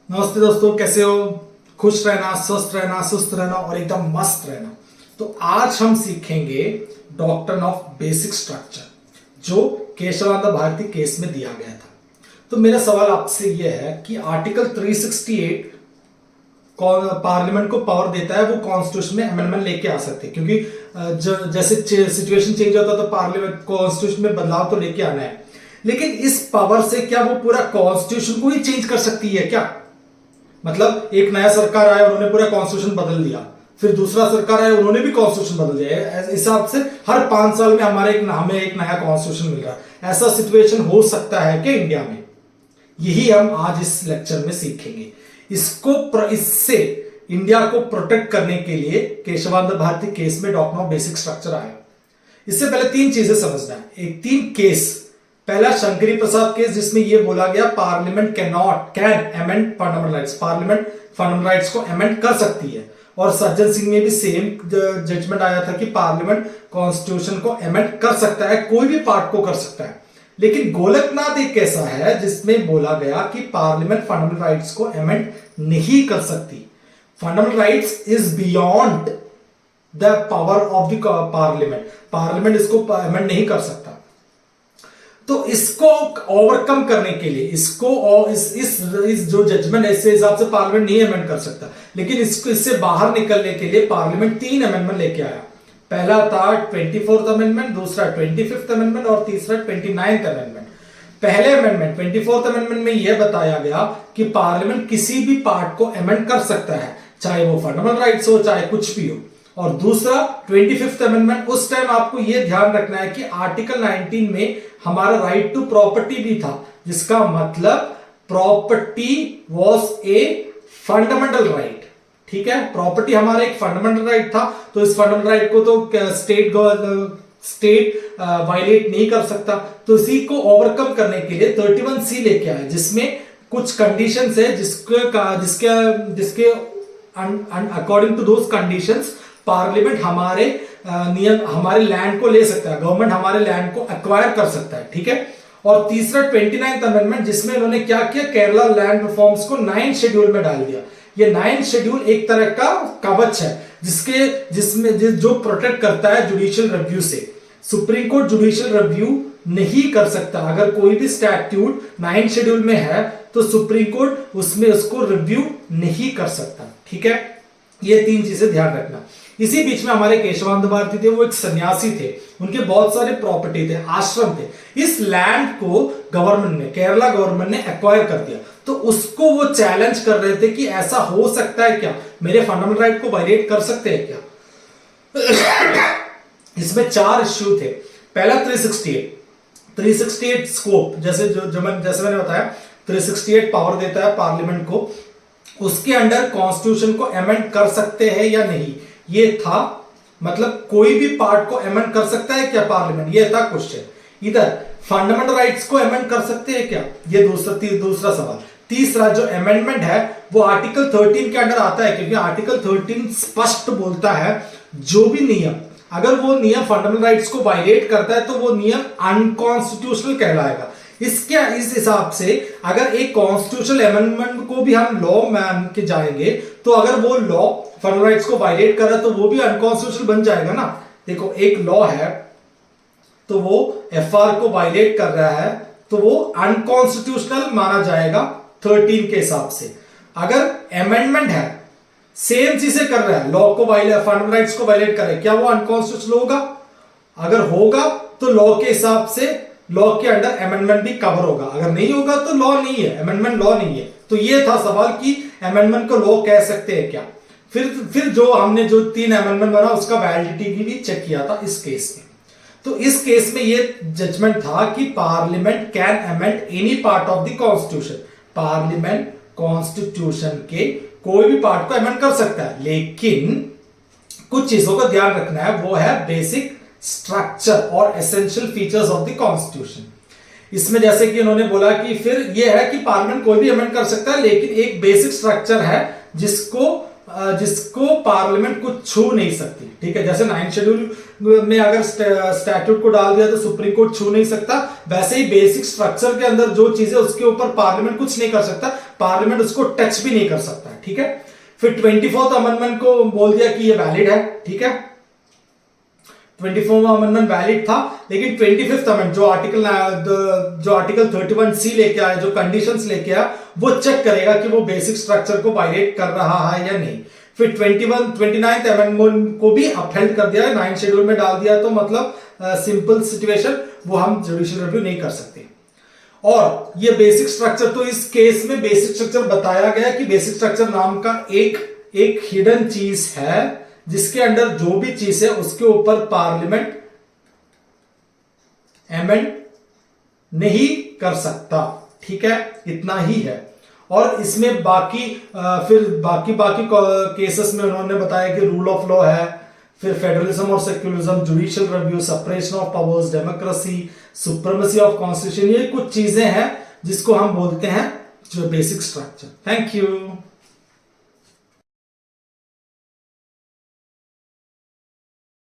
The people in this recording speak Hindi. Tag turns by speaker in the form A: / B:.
A: नमस्ते दोस्तों, कैसे हो? खुश रहना, स्वस्थ रहना, सुस्त रहना और एकदम मस्त रहना। तो आज हम सीखेंगे डॉक्ट्रिन ऑफ बेसिक स्ट्रक्चर जो केशवानंद भारती केस में दिया गया था। तो मेरा सवाल आपसे यह है कि आर्टिकल 368 पार्लियामेंट को पावर देता है वो कॉन्स्टिट्यूशन में अमेंडमेंट लेके आ सकते हैं, क्योंकि जैसे सिचुएशन चेंज होता है तो पार्लियामेंट कॉन्स्टिट्यूशन में बदलाव तो लेके आना है। लेकिन इस पावर से क्या वो पूरा कॉन्स्टिट्यूशन को ही चेंज कर सकती है क्या? मतलब एक नया सरकार आया, उन्होंने पूरा कॉन्स्टिट्यूशन बदल दिया, फिर दूसरा सरकार आया, उन्होंने भी कॉन्स्टिट्यूशन बदल दिया। इस हिसाब से हर 5 साल में हमें एक नया कॉन्स्टिट्यूशन मिल रहा है। ऐसा सिचुएशन हो सकता है क्या इंडिया में? यही हम आज इस लेक्चर में सीखेंगे। इससे इंडिया को प्रोटेक्ट करने के लिए केशवानंद भारती केस में डॉक्ट्रिन ऑफ बेसिक स्ट्रक्चर आया। इससे पहले 3 चीजें समझना है। 3 केस। पहला शंकरी प्रसाद केस, जिसमें यह बोला गया parliament can amend fundamental rights, parliament fundamental rights को अमेंड कर सकती है। और सज्जन सिंह में भी सेम जजमेंट आया था कि पार्लियामेंट कॉन्स्टिट्यूशन को अमेंड कर सकता है, कोई भी पार्ट को कर सकता है। लेकिन गोलकनाथ एक ऐसा है जिसमें बोला गया कि पार्लियामेंट फंडामेंटल राइट्स को अमेंड नहीं कर सकती। Fundamental rights is beyond the power of the parliament इसको अमेंड नहीं कर सकता। तो इसको ओवरकम करने के लिए इस जो जजमेंट है, इससे हिसाब से पार्लियामेंट नहीं अमेंड कर सकता। लेकिन इससे बाहर निकलने के लिए पार्लियामेंट 3 अमेंडमेंट लेके आया। पहला था 24th अमेंडमेंट, दूसरा 25th अमेंडमेंट और तीसरा 29th अमेंडमेंट। पहले अमेंडमेंट 24th अमेंडमेंट में यह बताया गया कि पार्लियामेंट किसी भी पार्ट को अमेंड कर सकता है, चाहे वो फंडामेंटल राइट्स हो, चाहे कुछ भी हो। और दूसरा 25th अमेंडमेंट, उस टाइम आपको यह ध्यान रखना है कि आर्टिकल 19 में हमारा राइट टू प्रॉपर्टी भी था, जिसका मतलब property was a fundamental right. ठीक है, प्रॉपर्टी हमारा एक फंडामेंटल राइट था, तो इस फंडामेंटल राइट को तो स्टेट वायलेट नहीं कर सकता। तो इसी को ओवरकम करने के लिए 31C लेके आया, जिसमें कुछ कंडीशंस है जिसके according to those conditions parliament हमारे लैंड को ले सकता है, गवर्नमेंट हमारे लैंड को एक्वायर कर सकता है। ठीक है। और तीसरा 29th अमेंडमेंट, जिसमें उन्होंने क्या किया, केरला लैंड रिफॉर्म्स को 9th शेड्यूल में डाल दिया। ये 9th शेड्यूल एक तरह का कवच है जिसमें जो प्रोटेक्ट करता है जुडिशियल रिव्यू से। सुप्रीम कोर्ट जुडिशियल रिव्यू नहीं कर सकता। अगर कोई भी स्टैट्यूट 9th शेड्यूल में है तो सुप्रीम कोर्ट उसमें उसको रिव्यू नहीं कर सकता। ठीक है, ये 3 चीजें ध्यान रखना। इसी बीच में हमारे केशवानंद भारती थे, वो एक सन्यासी थे, उनके बहुत सारे प्रॉपर्टी थे, आश्रम थे। इस लैंड को केरला गवर्नमेंट ने एक्वायर कर दिया। तो उसको वो चैलेंज कर रहे थे कि ऐसा हो सकता है क्या, मेरे फंडामेंटल राइट को वायलेट कर सकते हैं क्या? इसमें 4 इश्यू थे। पहला 368 स्कोप, जैसे मैंने बताया 368 पावर देता है पार्लियामेंट को, उसके अंडर कॉन्स्टिट्यूशन को अमेंड कर सकते हैं या नहीं, ये था। मतलब कोई भी पार्ट को अमेंड कर सकता है क्या पार्लियामेंट, ये था क्वेश्चन। इधर फंडामेंटल राइट्स को अमेंड कर सकते हैं क्या, ये दूसरा सवाल। तीसरा जो अमेंडमेंट है वो आर्टिकल 13 के अंडर आता है, क्योंकि आर्टिकल 13 स्पष्ट बोलता है जो भी नियम, अगर वो नियम फंडामेंटल राइट्स को वायलेट करता है तो वो नियम अनकॉन्स्टिट्यूशनल कहलाएगा। इस हिसाब से अगर एक कॉन्स्टिट्यूशनल अमेंडमेंट को भी हम लॉ मान के जाएंगे तो अगर वो लॉ फंडामेंटल राइट्स को वायलेट कर रहा है तो वो भी अनकॉन्स्टिट्यूशनल बन जाएगा ना। देखो, एक लॉ है तो वो एफआर को वायलेट कर रहा है तो वो अनकॉन्स्टिट्यूशनल माना जाएगा 13 के हिसाब से। अगर अमेंडमेंट है, सेम चीजें कर रहा है, लॉ को फंडामेंटल राइट्स को वायलेट कर रहा है, क्या वो अनकॉन्स्टिट्यूशनल होगा? अगर होगा तो लॉ के हिसाब से लॉ के अंडर अमेंडमेंट भी कवर होगा, अगर नहीं होगा तो लॉ नहीं है, अमेंडमेंट लॉ नहीं है। तो ये था सवाल कि अमेंडमेंट को लॉ कह सकते हैं क्या। फिर जो हमने 3 अमेंडमेंट बना उसका वैलिडिटी की भी चेक किया था इस केस में। तो इस केस में ये जजमेंट था कि parliament can amend any part of the constitution. Parliament constitution के कोई भी पार्ट को अमेंड कर सकता है, लेकिन कुछ चीजों का ध्यान रखना है, वो है बेसिक स्ट्रक्चर और essential features of the constitution. इसमें जैसे कि उन्होंने बोला कि फिर यह है कि पार्लियामेंट कोई भी अमेंड कर सकता है, लेकिन एक बेसिक स्ट्रक्चर है जिसको जिसको पार्लियामेंट कुछ छू नहीं सकती, ठीक है। जैसे 9 शेड्यूल में अगर स्टैट्यूट को डाल दिया तो सुप्रीम कोर्ट छू नहीं सकता, वैसे ही बेसिक स्ट्रक्चर के अंदर जो चीजें उसके ऊपर पार्लियामेंट कुछ नहीं कर सकता, पार्लियामेंट उसको टच भी नहीं कर सकता, ठीक है। फिर 24th अमेंडमेंट को बोल दिया कि ये वैलिड है, ठीक है। 24वां अमेंडमेंट वैलिड था, लेकिन 25th अमेंडमेंट जो आर्टिकल 31C लेके आया, जो कंडीशंस लेके आया, वो चेक करेगा कि वो बेसिक स्ट्रक्चर को वायलेट कर रहा है या नहीं। फिर 29th अमेंडमेंट को भी अपहेल्ड कर दिया है, 9 शेड्यूल में डाल दिया, तो मतलब सिंपल सिचुएशन, वो हम जुडिशियल रिव्यू नहीं कर सकते। और ये बेसिक स्ट्रक्चर, तो इस केस में बेसिक स्ट्रक्चर बताया गया कि बेसिक स्ट्रक्चर नाम का एक हिडन चीज है, जिसके अंडर जो भी चीज है उसके ऊपर पार्लियामेंट एमेंड नहीं कर सकता, ठीक है, इतना ही है। और इसमें बाकी केसेस में उन्होंने बताया कि रूल ऑफ लॉ है, फिर फेडरलिज्म और secularism, judicial review, separation of powers, democracy, supremacy of constitution, ये कुछ चीजें हैं जिसको हम बोलते हैं जो बेसिक स्ट्रक्चर। Thank you.